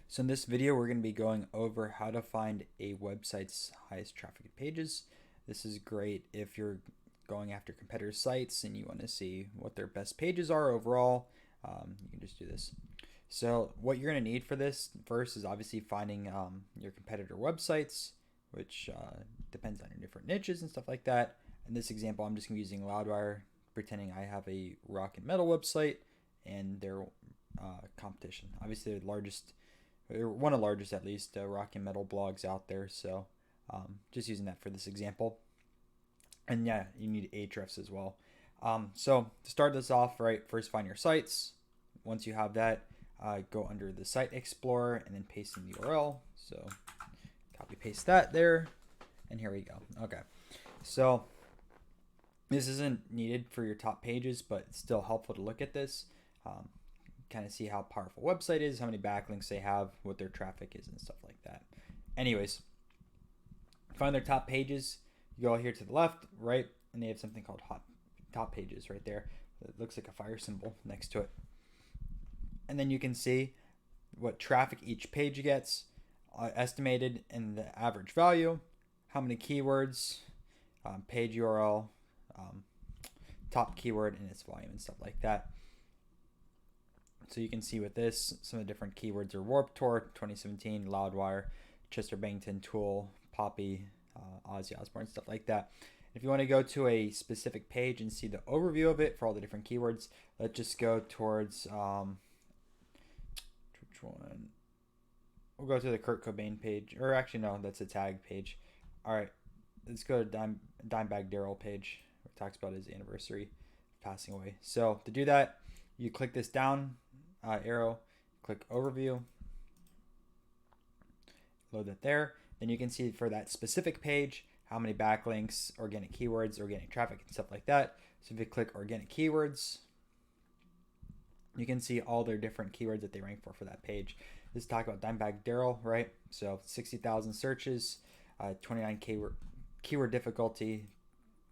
So in this video, we're going to be going over how to find a website's highest traffic pages. This is great if you're going after competitor sites and you want to see what their best pages are overall. You can just do this. So what you're going to need for this first is obviously finding your competitor websites, which depends on your different niches and stuff like that. In this example, I'm just going to be using Loudwire, pretending I have a rock and metal website and their competition. Obviously, the largest, or one of the largest at least, rock and metal blogs out there. So just using that for this example. And yeah, you need Ahrefs as well. So to start this off, right, first find your sites. Once you have that, go under the Site Explorer and then paste in the URL. So copy paste that there, and here we go. Okay, so this isn't needed for your top pages, but it's still helpful to look at this. Kind of see how powerful a website is, how many backlinks they have, what their traffic is, and stuff like that. Anyways, find their top pages. You go here to the left, right, and they have something called hot top pages right there. It looks like a fire symbol next to it. And then you can see what traffic each page gets, estimated in the average value, how many keywords, page URL, top keyword, and its volume and stuff like that. So you can see with this, some of the different keywords are Warped Tour, 2017, Loudwire, Chester Bennington, Tool, Poppy, Ozzy Osbourne, stuff like that. If you want to go to a specific page and see the overview of it for all the different keywords, let's just go towards, which one? We'll go to the Kurt Cobain page, or actually no, that's a tag page. All right, let's go to Dimebag Darrell page, where it talks about his anniversary passing away. So to do that, you click this down arrow, click overview, load that there. Then you can see for that specific page how many backlinks, organic keywords, organic traffic, and stuff like that. So if you click organic keywords, you can see all their different keywords that they rank for that page. This is talking about Dimebag Darrell, right? So 60,000 searches, 29 keyword difficulty,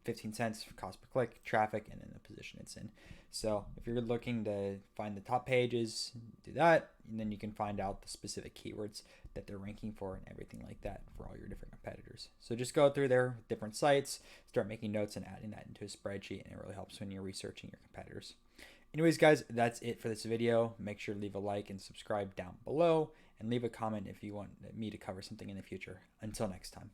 15 cents for cost per click, traffic, and then the position it's in. So if you're looking to find the top pages, do that, and then you can find out the specific keywords that they're ranking for and everything like that for all your different competitors. So just go through their different sites, start making notes and adding that into a spreadsheet, and it really helps when you're researching your competitors. Anyways, guys, that's it for this video. Make sure to leave a like and subscribe down below, and leave a comment if you want me to cover something in the future. Until next time.